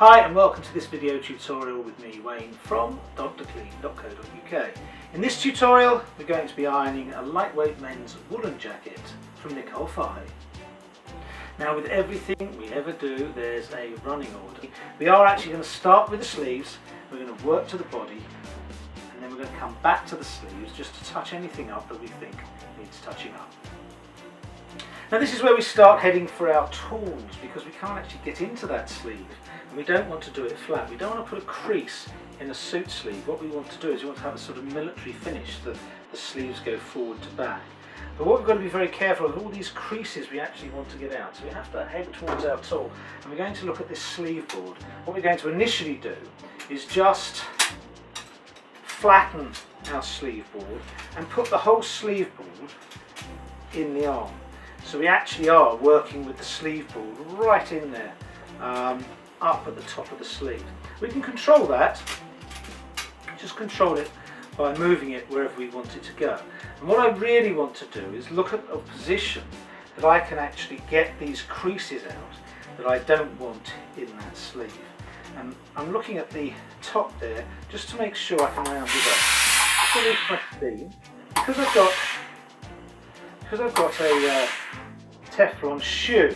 Hi and welcome to this video tutorial with me, Wayne, from DrClean.co.uk. In this tutorial we're going to be ironing a lightweight men's woolen jacket from Nicole Fahy. Now, with everything we ever do there's a running order. We are actually going to start with the sleeves, we're going to work to the body, and then we're going to come back to the sleeves just to touch anything up that we think needs touching up. Now this is where we start heading for our tools, because we can't actually get into that sleeve and we don't want to do it flat. We don't want to put a crease in a suit sleeve. What we want to do is we want to have a sort of military finish, that the sleeves go forward to back. But what we've got to be very careful of, all these creases we actually want to get out. So we have to head towards our tool and we're going to look at this sleeve board. What we're going to initially do is just flatten our sleeve board and put the whole sleeve board in the arm. So we actually are working with the sleeve board right in there, up at the top of the sleeve. We can control that, just control it by moving it wherever we want it to go. And what I really want to do is look at a position that I can actually get these creases out that I don't want in that sleeve. And I'm looking at the top there just to make sure I can round it up. So with my steam, because I've got a Teflon shoe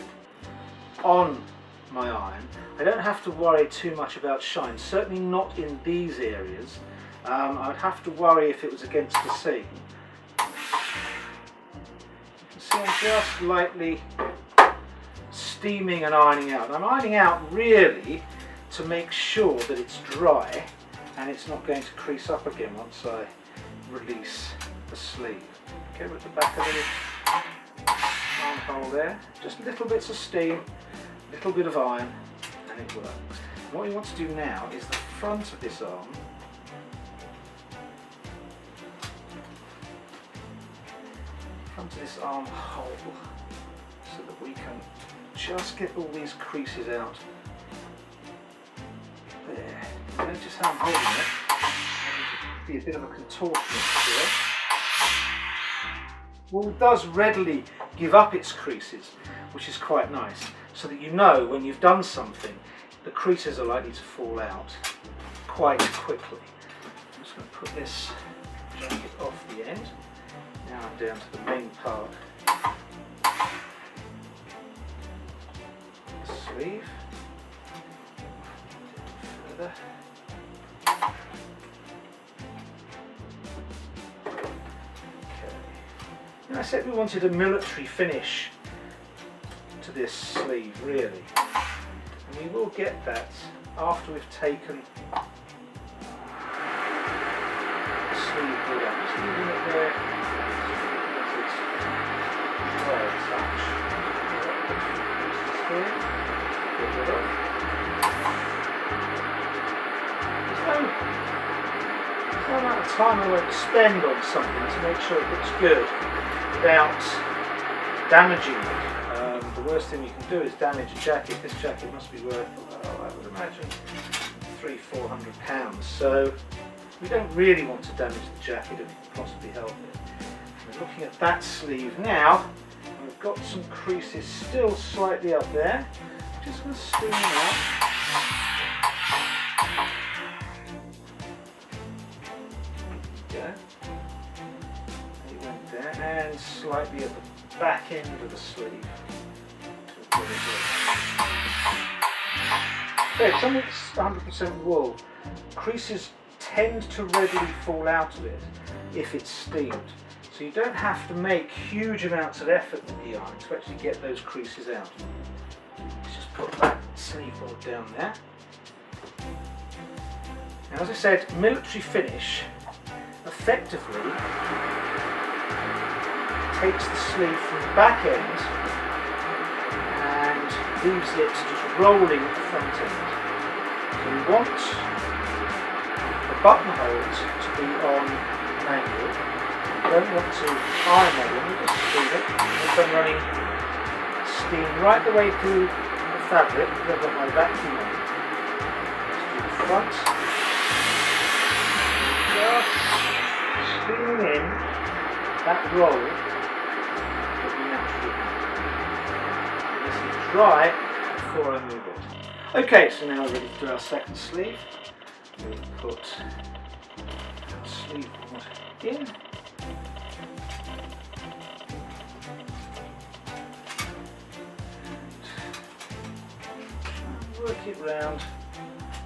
on my iron, I don't have to worry too much about shine, certainly not in these areas. I'd have to worry if it was against the seam. You can see I'm just lightly steaming and ironing out. I'm ironing out really to make sure that it's dry and it's not going to crease up again once I release the sleeve. Okay, we're at the back of the armhole there, just little bits of steam, little bit of iron, and it works. And what we want to do now is the front of this arm. Front of this armhole, so that we can just get all these creases out. There. Notice how I'm holding it. Be a bit of a contortionist here. Wool does readily give up its creases, which is quite nice, so that you know when you've done something, the creases are likely to fall out quite quickly. I'm just going to put this jacket off the end. Now I'm down to the main part of the sleeve. Further. And I said we wanted a military finish to this sleeve, really, and we will get that after we've taken the sleeve board out. Just leaving it there so it's dry as such. Here, get rid of. There's no amount of time I won't spend on something to make sure it looks good without damaging it. The worst thing you can do is damage a jacket. This jacket must be worth, well, I would imagine, £300–400. So we don't really want to damage the jacket if we can possibly help it. We're looking at that sleeve now, and we've got some creases still slightly up there. I'm just going to steam them out. And slightly at the back end of the sleeve. Okay, something that's 100% wool, creases tend to readily fall out of it if it's steamed. So you don't have to make huge amounts of effort with the iron to actually get those creases out. Let's just put that sleeve board down there. Now, as I said, military finish effectively takes the sleeve from the back end and leaves it just rolling at the front end. So we want the buttonholes to be on an angle. We don't want to iron them, we just steam it. If I'm running steam right the way through the fabric, because I've got my vacuum on. Let's do the front. Just steaming in that roll. This is dry before I move it. Okay, so now we're ready to do our second sleeve. We'll put our sleeve board in. And work it round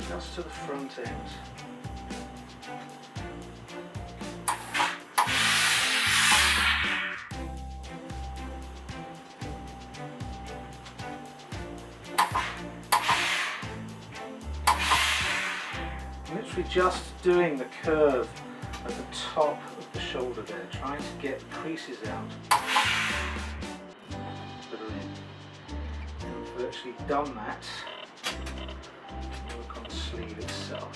just to the front end. Literally just doing the curve at the top of the shoulder there, trying to get the creases out that are in. And we've virtually done that. Work on the sleeve itself.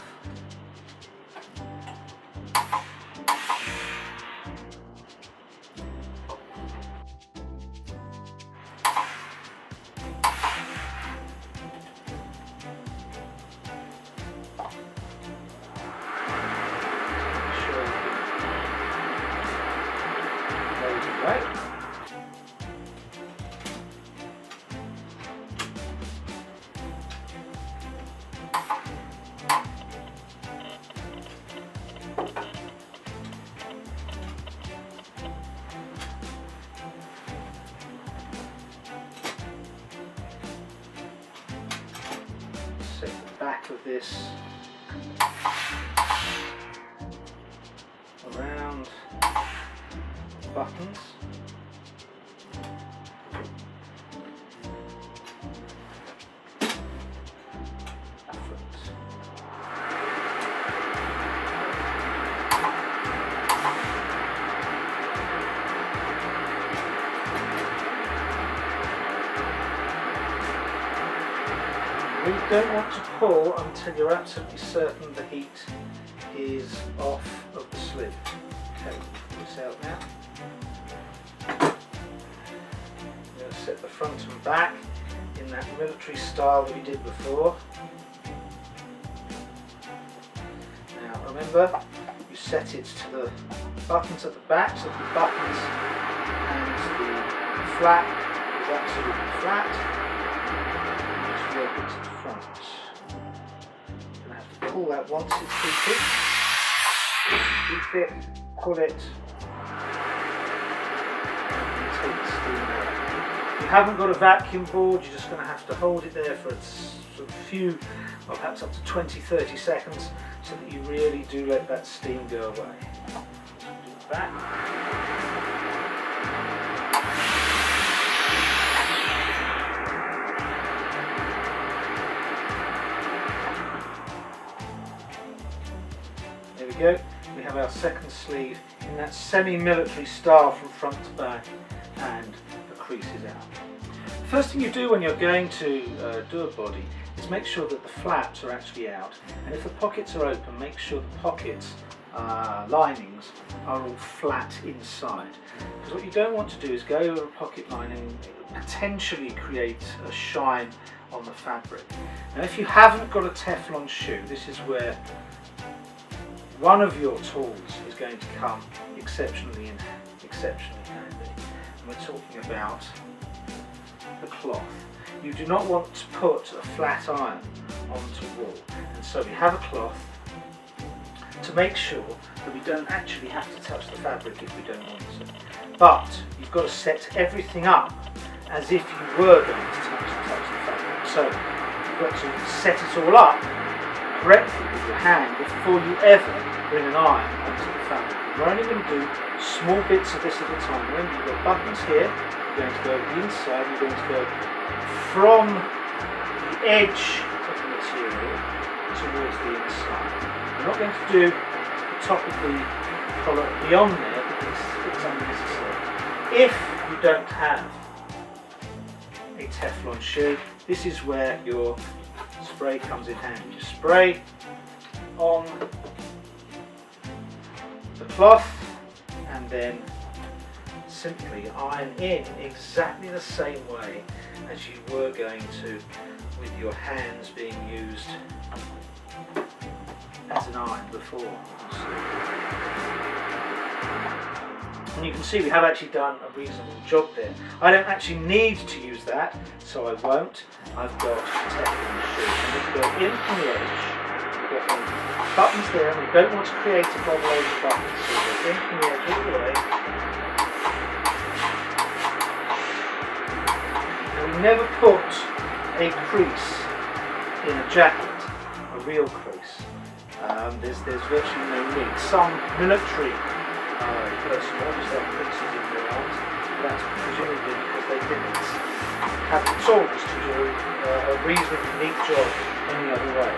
Right. Set the back of this around buttons. You don't want to pull until you're absolutely certain the heat is off of the sleeve. Okay, pull this out now. I'm going to set the front and back in that military style that we did before. Now remember, you set it to the buttons at the back, so the buttons and the flap is absolutely flat. Work it to the front. You're going to have to pull that once it's heated. Keep it, pull it, and take the steam out. If you haven't got a vacuum board, you're just going to have to hold it there for a sort of few, or perhaps up to 20-30 seconds, so that you really do let that steam go away. So do that. There we go, we have our second sleeve in that semi-military style from front to back, and the crease is out. The first thing you do when you're going to do a body is make sure that the flaps are actually out, and if the pockets are open, make sure the pockets linings are all flat inside, because what you don't want to do is go over a pocket lining, potentially create a shine on the fabric. Now if you haven't got a Teflon shoe, this is where one of your tools is going to come exceptionally handy. And we're talking about the cloth. You do not want to put a flat iron onto wool, and so we have a cloth to make sure that we don't actually have to touch the fabric if we don't want to. But you've got to set everything up as if you were going to touch the fabric. So you've got to set it all up correctly with your hand before you ever bring an iron onto the fabric. We're only going to do small bits of this at a time. Remember, you've got buttons here, you're going to go the inside, you're going to go from the edge of the material towards the inside. We're not going to do the top of the collar beyond there because it's unnecessary. If you don't have a Teflon shoe, this is where your spray comes in handy. You spray on the cloth and then simply iron in exactly the same way as you were going to with your hands being used as an iron before. And you can see we have actually done a reasonable job there. I don't actually need to use that, so I won't. I've got Teflon sheet. I need to go in from the edge. We've got the buttons there, and we don't want to create a bubble over the buttons. So we go in from the edge all the way. And we never put a crease in a jacket, a real crease. There's virtually no need. Some military personnel just have creases in their arms, but that's presumably because they didn't have the tools to do a reasonably neat job any other way.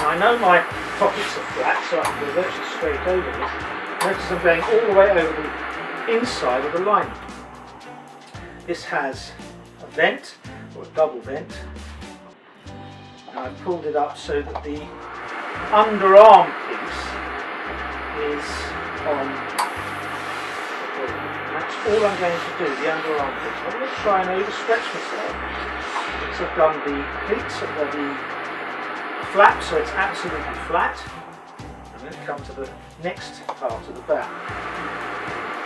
Now I know my pockets are flat, so I can go virtually straight over this. Notice I'm going all the way over the inside of the lining. This has a vent, or a double vent, and I've pulled it up so that the underarm piece is on the board. That's all I'm going to do, the underarm piece. I'm going to try and overstretch myself because I've done the pleats, the flap, so it's absolutely flat. I'm going to come to the next part of the back.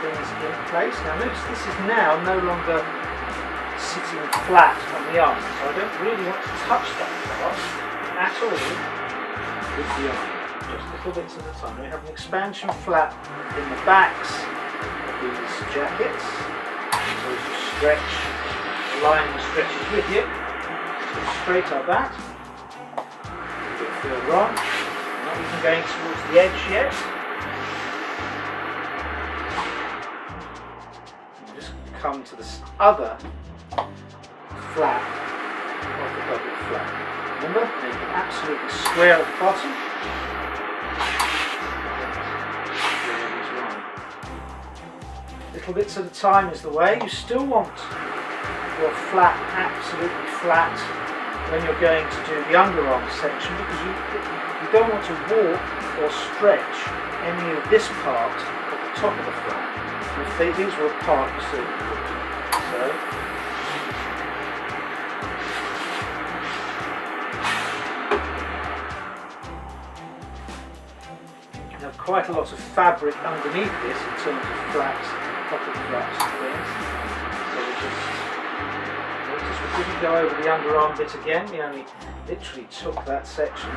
Things in place. Now notice this is now no longer sitting flat on the arm, so I don't really want to touch that part at all with the arm, just little bits at a time. We have an expansion flap in the backs of these jackets, so as you stretch, the lining stretches with you, so straight like that. You'll feel wrong, not even going towards the edge yet. And just come to this other flap of the double flap. Remember, make it absolutely square at the bottom. Little bits at a time is the way. You still want your flap absolutely flat when you're going to do the underarm section, because you don't want to warp or stretch any of this part at the top of the flap. If these were apart, you see. So. Quite a lot of fabric underneath this in terms of flaps, pocket flaps and things. So we just notice we didn't go over the underarm bit again, we only literally took that section.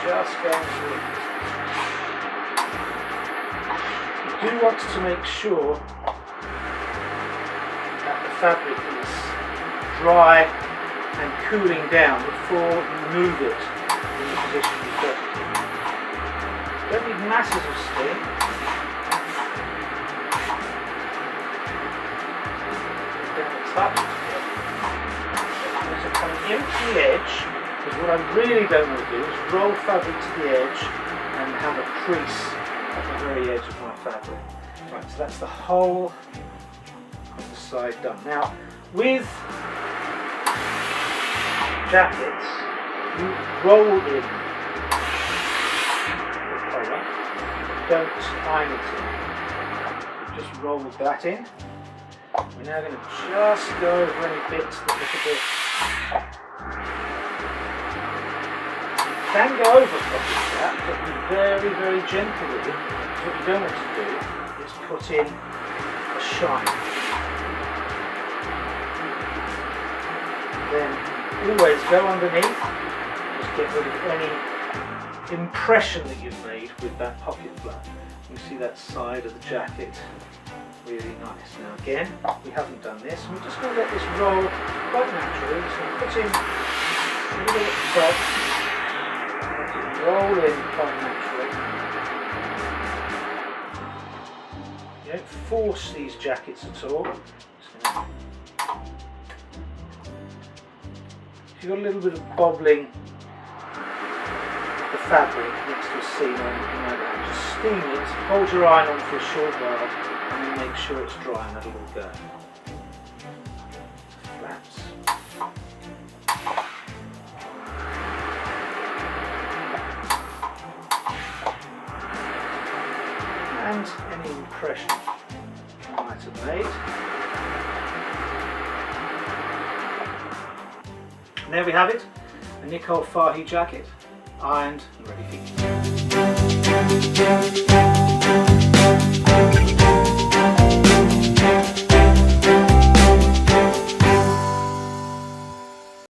Just going through. You do want to make sure that the fabric is dry and cooling down before you move it in the position you've got it in. Don't need masses of steam. Down the top. So coming in to the edge, because what I really don't want to do is roll fabric to the edge and have a crease at the very edge of my fabric. Right, so that's the whole of the side done. Now, with jackets, you roll in. Don't iron it in. Just roll that in. We're now going to just go over any bits that look a bit. You can go over properly that, but be very, very gentle with it. What you don't want to do is put in a shine. Then always go underneath. Just get rid of any impression that you've made with that pocket flap. You see that side of the jacket, really nice. Now again, we haven't done this, and we're just going to let this roll quite naturally. So put in a little at the top, let it roll in quite naturally. You don't force these jackets at all. If you've got a little bit of bobbling fabric next to a seam or anything like that, just steam it, hold your iron on for a short while, and then make sure it's dry and that'll all go. Flaps. And any impression I might have made. And there we have it, a Nicole Fahy jacket, ironed and ready for use.